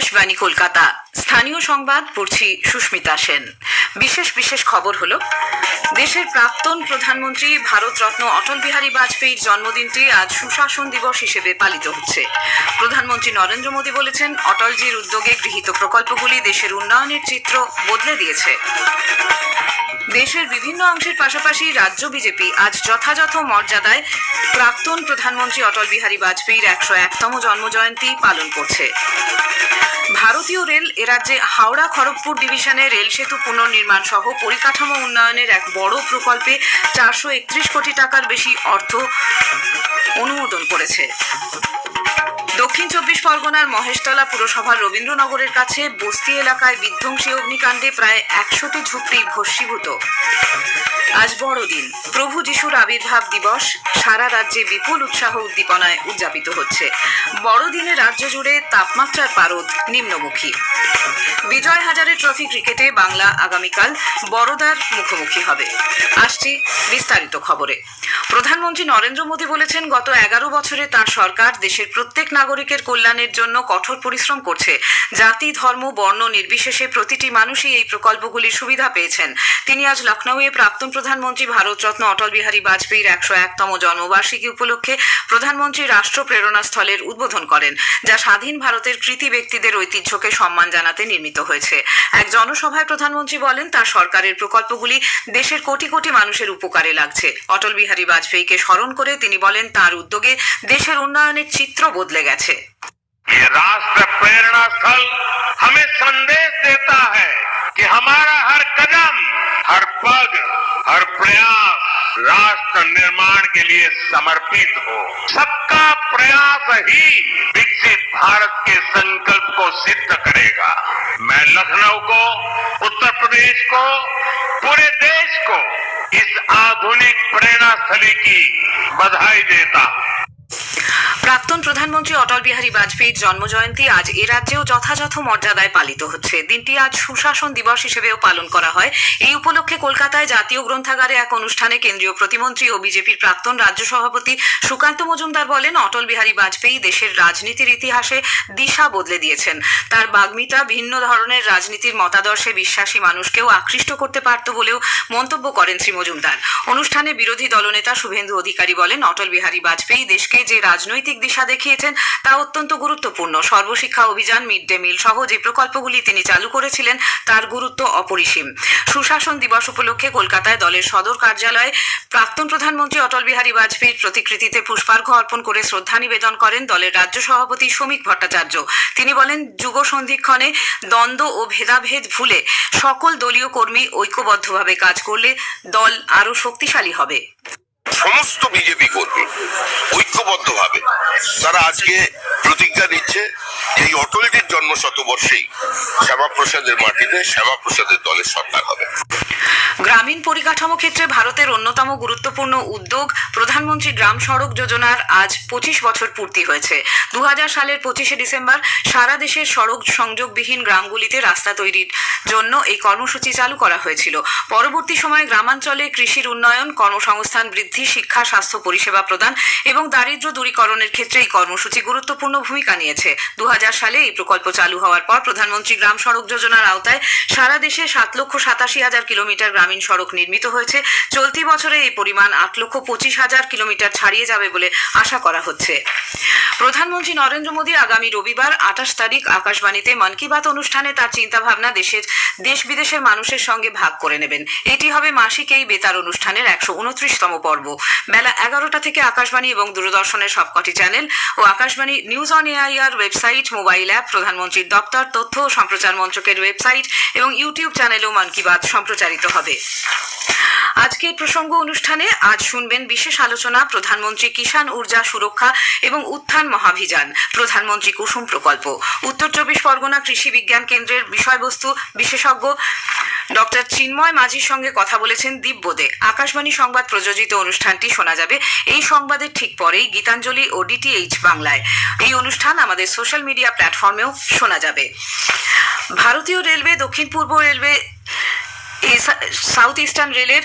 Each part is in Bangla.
আকাশবাণী কলকাতা স্থানীয় সংবাদ পড়ছি সুস্মিতা সেন। বিশেষ খবর হলো, দেশের প্রাক্তন প্রধানমন্ত্রী ভারতরত্ন অটল বিহারী বাজপেয়ীর জন্মদিনটি আজ সুশাসন দিবস হিসেবে পালিত হচ্ছে। প্রধানমন্ত্রী নরেন্দ্র মোদী বলেছেন, অটলজির উদ্যোগে গৃহীত প্রকল্পগুলি দেশের উন্নয়নের চিত্র বদলে দিয়েছে। দেশের বিভিন্ন অংশের পাশাপাশি রাজ্য বিজেপি আজ যথাযথ মর্যাদায় প্রাক্তন প্রধানমন্ত্রী অটল বিহারী বাজপেয়ীর 101তম জন্মজয়ন্তী পালন করছে। ভারতীয় রেল এরাজ্যে হাওড়া খড়গপুর ডিভিশনে রেল সেতু পুনর্নির্মাণ সহ পরিকাঠামো উন্নয়নের এক বড় প্রকল্পে 431 কোটি টাকার বেশি অর্থ অনুমোদন করেছে। দক্ষিণ 24 পরগনার মহেশতলা পুরসভার রবীন্দ্রনগরের কাছে বস্তি এলাকায় বিধ্বংসী অগ্নিকাণ্ডে প্রায় 100টি ঝুপড়ি ভস্মীভূত। আজ বড়দিন, প্রভু যিশুর আবির্ভাব দিবস সারা রাজ্যে বিপুল উৎসাহ উদ্দীপনায় উদযাপিত হচ্ছে। বড়দিনে রাজ্য জুড়ে তাপমাত্রার পারদ নিম্নমুখী। বিজয় হাজারে ট্রফি ক্রিকেটে বাংলা আগামীকাল বড়োদার মুখোমুখি হবে। আসছি বিস্তারিত খবরে। প্রধানমন্ত্রী নরেন্দ্র মোদী বলেছেন, গত 11 বছরে তার সরকার দেশের প্রত্যেক নাগরিকের কল্যাণের জন্য কঠোর পরিশ্রম করছে। জাতি, ধর্ম, বর্ণ নির্বিশেষে প্রতিটি মানুষই এই প্রকল্পগুলির সুবিধা পেয়েছেন। তিনি আজ লখনৌয়ে প্রাক্তন প্রধানমন্ত্রী ভারতরত্ন অটল বিহারী বাজপেয়ীর 101তম জন্মবার্ষিকী উপলক্ষে প্রধানমন্ত্রী রাষ্ট্র প্রেরণা স্থলের উদ্বোধন করেন, যা স্বাধীন ভারতের কৃতি ব্যক্তিদের ঐতিহ্যকে সম্মান জানাতে নির্মিত হয়েছে। এক জনসভায় প্রধানমন্ত্রী বলেন, তার সরকারের প্রকল্পগুলি দেশের কোটি কোটি মানুষের উপকারে লাগছে। অটল বিহারী বাজপেয়ীকে স্মরণ করে তিনি বলেন, তার উদ্যোগে দেশের উন্নয়নের চিত্র বদলে গেছে। ये राष्ट्र प्रेरणा स्थल हमें संदेश देता है कि हमारा हर कदम, हर पग, हर प्रयास राष्ट्र निर्माण के लिए समर्पित हो। सबका प्रयास ही विकसित भारत के संकल्प को सिद्ध करेगा। मैं लखनऊ को, उत्तर प्रदेश को, पूरे देश को इस आधुनिक प्रेरणा स्थली की बधाई देता हूं। প্রাক্তন প্রধানমন্ত্রী অটল বিহারী বাজপেয়ীর জন্মজয়ন্তী আজ এ রাজ্যেও যথাযথ মর্যাদায় পালিত হচ্ছে। দিনটি আজ সুশাসন দিবস হিসেবেও পালন করা হয়। এই উপলক্ষে কলকাতায় জাতীয় গ্রন্থাগারে এক অনুষ্ঠানে কেন্দ্রীয় প্রতিমন্ত্রী ও বিজেপির প্রাক্তন রাজ্য সভাপতি সুকান্ত মজুমদার বলেন, অটল বিহারী বাজপেয়ী দেশের রাজনীতির ইতিহাসে দিশা বদলে দিয়েছেন। তার বাগ্মিতা ভিন্ন ধরনের রাজনীতির মতাদর্শে বিশ্বাসী মানুষকেও আকৃষ্ট করতে পারত বলেও মন্তব্য করেন শ্রী মজুমদার। অনুষ্ঠানে বিরোধী দলনেতা শুভেন্দু অধিকারী বলেন, অটল বিহারী বাজপেয়ী দেশকে যে রাজনৈতিক দিশা দেখিয়েছেন তা অত্যন্ত গুরুত্বপূর্ণ। Sarva Shiksha Abhiyan, mid day meal সহ যে প্রকল্পগুলি তিনি চালু করেছিলেন তার গুরুত্ব অপরিসীম। সুশাসন দিবস উপলক্ষে কলকাতায় দলের সদর কার্যালয়ে প্রাক্তন প্রধানমন্ত্রী অটল বিহারী বাজপেয়ীর প্রতিকৃতিতে পুষ্পার্ঘ অর্পণ করে শ্রদ্ধা নিবেদন করেন দলের রাজ্য সভাপতি শ্রমিক ভট্টাচার্য। তিনি বলেন, যুগ সন্ধিক্ষণে দ্বন্দ্ব ও ভেদাভেদ ভুলে সকল দলীয় কর্মী ঐক্যবদ্ধভাবে কাজ করলে দল আরো শক্তিশালী হবে। সমস্ত বিজেপি কর্মী ঐক্যবদ্ধভাবে তারা আজকে প্রতিজ্ঞা দিচ্ছে যে এই অটলজির জন্ম শতবর্ষেই শ্যামাপ্রসাদের মাটিতে শ্যামাপ্রসাদের দলের সরকার হবে। গ্রামীণ পরিকাঠামো ক্ষেত্রে ভারতের অন্যতম গুরুত্বপূর্ণ উদ্যোগ প্রধানমন্ত্রী গ্রাম সড়ক যোজনার আজ 25 বছর পূর্তি হয়েছে। 2000 সালের 25শে ডিসেম্বর সারা দেশের সড়ক সংযোগবিহীন গ্রামগুলিতে রাস্তা তৈরির জন্য এই কর্মসূচি চালু করা হয়েছিল। পরবর্তী সময়ে গ্রামাঞ্চলে কৃষির উন্নয়ন, কর্মসংস্থান বৃদ্ধি, শিক্ষা, স্বাস্থ্য পরিষেবা প্রদান এবং দারিদ্র্য দূরীকরণের ক্ষেত্রে এই কর্মসূচি গুরুত্বপূর্ণ ভূমিকা নিয়েছে। 2000 সালে এই প্রকল্প চালু হওয়ার পর প্রধানমন্ত্রী গ্রাম সড়ক যোজনার আওতায় সারা দেশে 7,87,000 কিলোমিটার গ্রামীণ সড়ক নির্মিত হয়েছে। চলতি বছরে এই পরিমাণ 8,25,000 কিলোমিটার ছাড়িয়ে যাবে বলে আশা করা হচ্ছে। প্রধানমন্ত্রী নরেন্দ্র মোদী আগামী রবিবার 28 তারিখ আকাশবাণীতে মন কি বাত অনুষ্ঠানে তার চিন্তাভাবনা দেশ বিদেশের মানুষের সঙ্গে ভাগ করে নেবেন। এটি হবে মাসিক এই বেতার অনুষ্ঠানের 129তম পর্ব। বেলা 11টা থেকে আকাশবাণী এবং দূরদর্শনের সবকটি চ্যানেল ও Akashvani news on AIR website, mobile app, প্রধানমন্ত্রীর দপ্তর, তথ্য ও সম্প্রচার মন্ত্রকের ওয়েবসাইট এবং ইউটিউব চ্যানেলেও মন কি বাত সম্প্রচারিত হবে। আজকের প্রসঙ্গ অনুষ্ঠানে আজ শুনবেন বিশেষ আলোচনা, প্রধানমন্ত্রী কিষাণ ঊর্জা সুরক্ষা এবং উত্থান মহাভিযান, প্রধানমন্ত্রী কুসুম প্রকল্প। উত্তর 24 পরগনা কৃষি বিজ্ঞান কেন্দ্রের বিষয়বস্তু বিশেষজ্ঞ ডক্টর চিন্ময় মাঝির সঙ্গে কথা বলেছেন দিব্যদে। আকাশবাণী সংবাদ প্রযোজিত অনুষ্ঠানটি শোনা যাবে এই সংবাদের ঠিক পরেই গীতাঞ্জলি ও ডিটিএইচ বাংলায়। এই অনুষ্ঠান আমাদের সোশ্যাল মিডিয়া প্ল্যাটফর্মেও শোনা যাবে। ভারতীয় রেলওয়ে, দক্ষিণ পূর্ব রেলওয়ে, সাউথ ইস্টার্ন রেলের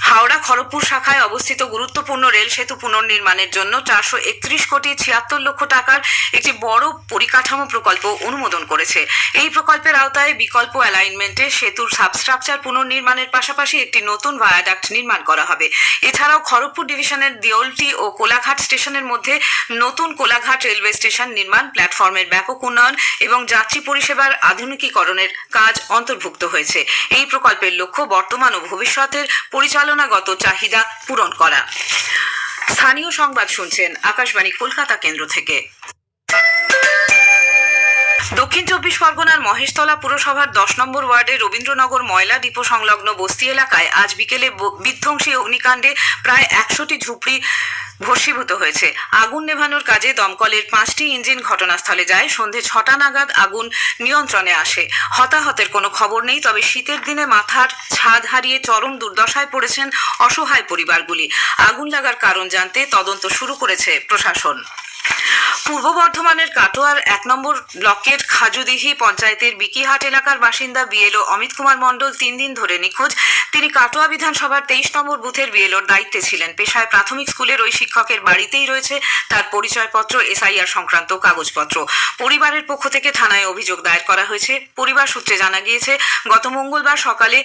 হাওড়া খড়গপুর শাখায় অবস্থিত গুরুত্বপূর্ণ রেল সেতু পুনর্নির্মাণের জন্য 431 কোটি 76 লক্ষ টাকার একটি বড় পরিকাঠামো প্রকল্প অনুমোদন করেছে। এই প্রকল্পের আওতায় বিকল্প অ্যালাইনমেন্টে সেতুর সাবস্ট্রাকচার পুনর্নির্মাণের পাশাপাশি একটি নতুন ভায়াডাক্ট নির্মাণ করা হবে। এছাড়াও খড়গপুর ডিভিশনের দেওলটি ও কোলাঘাট স্টেশনের মধ্যে নতুন কোলাঘাট রেলওয়ে স্টেশন নির্মাণ, প্ল্যাটফর্মের ব্যাপক উন্নয়ন এবং যাত্রী পরিষেবার আধুনিকীকরণের কাজ অন্তর্ভুক্ত হয়েছে। এই প্রকল্পের লক্ষ্য বর্তমান ও ভবিষ্যতের পরিচালনাগত চাহিদা পূরণ করা। স্থানীয় সংবাদ শুনছেন আকাশবাণী কলকাতা কেন্দ্র থেকে। দক্ষিণ চব্বিশ পরগনার মহেশতলা পুরসভার 10 নম্বর ওয়ার্ডের রবীন্দ্রনগর ময়লা ডিপো সংলগ্ন বস্তি এলাকায় আজ বিকেলে বিধ্বংসী অগ্নিকাণ্ডে প্রায় 100টি ঝুপড়ি ভস্মীভূত হয়েছে। আগুন নেভানোর কাজে দমকলের 5টি ইঞ্জিন ঘটনাস্থলে যায়। সন্ধে 6টা নাগাদ আগুন নিয়ন্ত্রণে আসে। হতাহতের কোনো খবর নেই, তবে শীতের দিনে মাথার ছাদ হারিয়ে চরম দুর্দশায় পড়েছেন অসহায় পরিবারগুলি। আগুন লাগার কারণ জানতে তদন্ত শুরু করেছে প্রশাসন। পূর্ব বর্ধমানের কাটোয়ার 1 নম্বর ব্লকের খাজুদিহি পঞ্চায়েতের বিকিহাট এলাকার বাসিন্দা বিএলও অমিত কুমার মণ্ডল 3 দিন ধরে নিখোঁজ। তিনি কাটোয়া বিধানসভার 23 নম্বর বুথের বিএলওর দায়িত্বে ছিলেন। পেশায় প্রাথমিক স্কুলের ওই শিক্ষকের বাড়িতেই রয়েছে তার পরিচয়পত্র, এসআইআর সংক্রান্ত কাগজপত্র। পরিবারের পক্ষ থেকে থানায় অভিযোগ দায়ের করা হয়েছে। পরিবার সূত্রে জানা গিয়েছে, গত মঙ্গলবার সকালে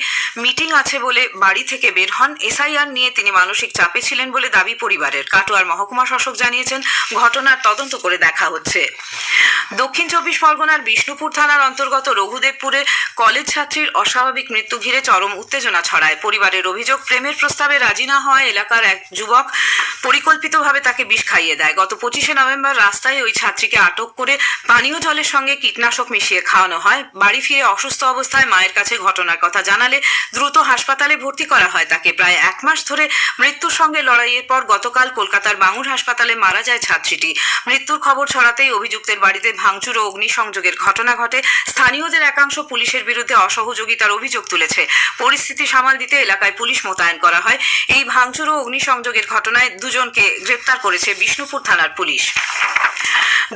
মিটিং আছে বলে বাড়ি থেকে বের হন। এসআইআর নিয়ে তিনি মানসিক চাপে ছিলেন বলে দাবি পরিবারের। কাটোয়ার মহকুমা শাসক জানিয়েছেন, ঘটনার তদন্ত করে দেখা হচ্ছে। দক্ষিণ চব্বিশ পরগনার বিষ্ণুপুর থানার অন্তর্গত রঘুদেবপুরে কলেজ ছাত্রীর অস্বাভাবিক মৃত্যু ঘিরে চরম উত্তেজনা ছড়ায়। পরিবারের অভিযোগ, প্রেমের প্রস্তাবে রাজি না হওয়ায় এলাকার এক যুবক পরিকল্পিতভাবে তাকে বিষ খাইয়ে দেয়। গত 25শে নভেম্বর রাস্তায় ওই ছাত্রীকে আটক করে পানীয় জলের সঙ্গে কীটনাশক মিশিয়ে খাওয়ানো হয়। বাড়ি ফিরে অসুস্থ অবস্থায় মায়ের কাছে ঘটনার কথা জানালে দ্রুত হাসপাতালে ভর্তি করা হয় তাকে। প্রায় 1 মাস ধরে মৃত্যুর সঙ্গে লড়াইয়ের পর গতকাল কলকাতার বাঙুর হাসপাতালে মারা যায় ছাত্রীটি। মৃত্যুর খবর ছড়াতেই অভিযুক্তের বাড়িতে ভাঙচুর ও অগ্নিসংযোগের ঘটনা ঘটে। স্থানীয়দের একাংশ পুলিশের বিরুদ্ধে অসহযোগিতার অভিযোগ তুলেছে। পরিস্থিতি সামাল দিতে এলাকায় পুলিশ মোতায়েন করা হয়। এই ভাঙচুর ও অগ্নিসংযোগের ঘটনায় 2 জনকে গ্রেপ্তার করেছে বিষ্ণুপুর থানার পুলিশ।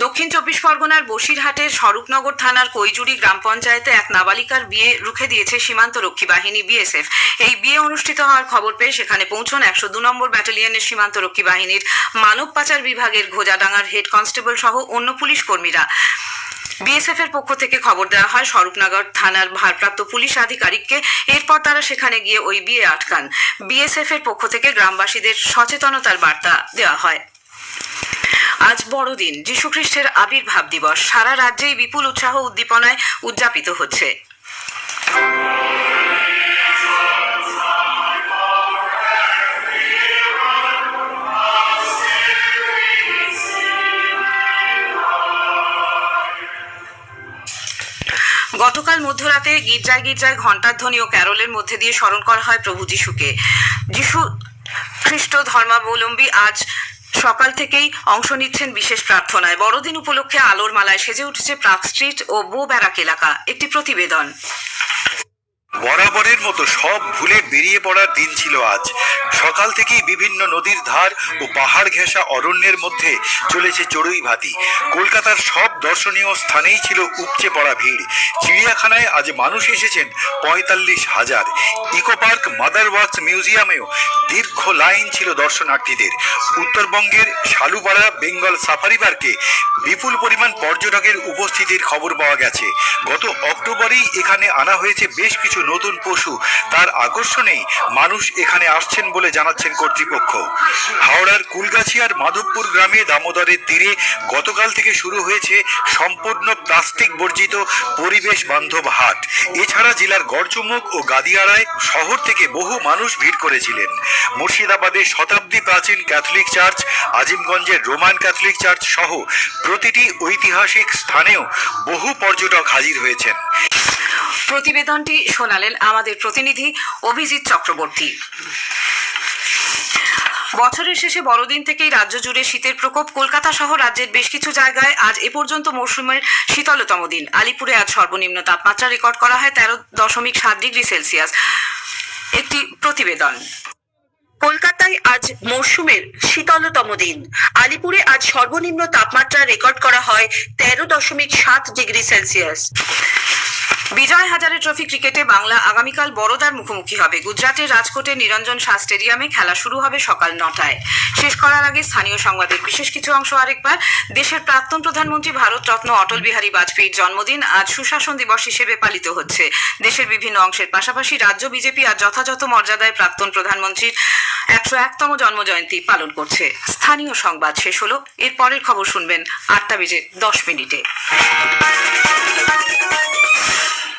দক্ষিণ চব্বিশ পরগনার বসিরহাটের স্বরূপনগর থানার কৈজুড়ি গ্রাম পঞ্চায়েতে এক নাবালিকার বিয়ে রুখে দিয়েছে সীমান্তরক্ষী বাহিনী বিএসএফ। এই বিয়ে অনুষ্ঠিত হওয়ার খবর পেয়ে সেখানে পৌঁছন 102 নম্বর ব্যাটালিয়নের সীমান্তরক্ষী বাহিনীর মানব পাচার বিভাগের ঘোজাডাঙ্গার হেড কনস্টেবল সহ অন্য পুলিশ কর্মীরা। বিএসএফ এর পক্ষ থেকে খবর দেওয়া হয় স্বরূপনগর থানার ভারপ্রাপ্ত পুলিশ আধিকারিককে। এরপর তারা সেখানে গিয়ে ওই বিয়ে আটকান। বিএসএফ এর পক্ষ থেকে গ্রামবাসীদের সচেতনতার বার্তা দেওয়া হয়। আজ বড়দিন, যীশুখ্রিস্টের আবির্ভাব দিবস। সারা রাজ্যেই বিপুল উৎসাহ উদ্দীপনায় উদযাপিত হচ্ছে। গতকাল মধ্যরাতে গির্জায় গির্জায় ঘণ্টার ধ্বনি ও ক্যারলের মধ্যে দিয়ে স্মরণ করা হয় প্রভু যিশুকে। যীশু খ্রিস্ট ধর্মাবলম্বী আজ সকাল থেকেই অংশ নিচ্ছেন বিশেষ প্রার্থনায়। বড়দিন উপলক্ষে আলোর মালায় সেজে উঠেছে প্রাগ স্ট্রিট ও বো ব্যারাক এলাকা। একটি প্রতিবেদন। বরাবরের মতো সব ভুলে বেরিয়ে পড়ার দিন ছিল আজ। সকাল থেকেই বিভিন্ন নদীর ধার ও পাহাড় ঘেঁষা অরণ্যের মধ্যে চলেছে চড়ুই ভাতি। কলকাতার সব দর্শনীয় স্থানেই ছিল উপচে পড়া ভিড়। চিড়িয়াখানায় আজ মানুষ এসেছেন 45,000। ইকো পার্ক, মাদার ওয়ার্কস মিউজিয়ামেও দীর্ঘ লাইন ছিল দর্শনার্থীদের। উত্তরবঙ্গের শালুপাড়া বেঙ্গল সাফারি পার্কে বিপুল পরিমাণ পর্যটকের উপস্থিতির খবর পাওয়া গেছে। গত অক্টোবরেই এখানে আনা হয়েছে বেশ কিছু নতুন পশু। তার আকর্ষণেই মানুষ এখানে আসছেন বলে জানাচ্ছেন কর্তৃপক্ষ। হাওড়ার কুলগাছিয়ার মাধবপুর গ্রামে দামোদরের তীরে গতকাল থেকে শুরু হয়েছে সম্পূর্ণ প্লাস্টিক বর্জিত পরিবেশ বান্ধব হাট। এছাড়া জেলার গড়চুমুক ও গাদিয়াড়ায় শহর থেকে বহু মানুষ ভিড় করেছিলেন। মুর্শিদাবাদের শতাব্দী প্রাচীন ক্যাথলিক চার্চ, আজিমগঞ্জের রোমান ক্যাথলিক চার্চ সহ প্রতিটি ঐতিহাসিক স্থানেও বহু পর্যটক হাজির হয়েছেন। প্রতিবেদনটি শোনালেন আমাদের প্রতিনিধি অভিজিৎ চক্রবর্তী। বছরের শেষে বড়দিন থেকেই রাজ্য জুড়ে শীতের প্রকোপ। কলকাতা সহ রাজ্যের বেশ কিছু জায়গায় আজ এ পর্যন্ত মৌসুমের শীতলতম দিন। আলিপুরে আজ সর্বনিম্ন তাপমাত্রা রেকর্ড করা হয় 13.7 ডিগ্রি সেলসিয়াস। একটি প্রতিবেদন। কলকাতায় আজ মরশুমের শীতলতম দিন। আলিপুরে আজ সর্বনিম্ন তাপমাত্রা রেকর্ড করা হয় 13.7 degree Celsius. Vijay Hazare trophy ক্রিকেটে বাংলা আগামীকাল বড়োদার মুখোমুখি হবে। গুজরাটের রাজকোটের নিরঞ্জন শাহ স্টেডিয়ামে খেলা শুরু হবে সকাল 9টায়। শেষ করার আগে স্থানীয় সংবাদের বিশেষ কিছু অংশ আরেকবার। দেশের প্রাক্তন প্রধানমন্ত্রী ভারতরত্ন অটল বিহারী বাজপেয়ীর জন্মদিন আজ সুশাসন দিবস হিসেবে পালিত হচ্ছে। দেশের বিভিন্ন অংশের পাশাপাশি রাজ্য বিজেপি আজ যথাযথ মর্যাদায় প্রাক্তন প্রধানমন্ত্রীর 101তম জন্মজয়ন্তী পালন করছে। স্থানীয় সংবাদ শেষ হলো। এর পরের খবর শুনবেন 8টা বেজে 10 মিনিটে।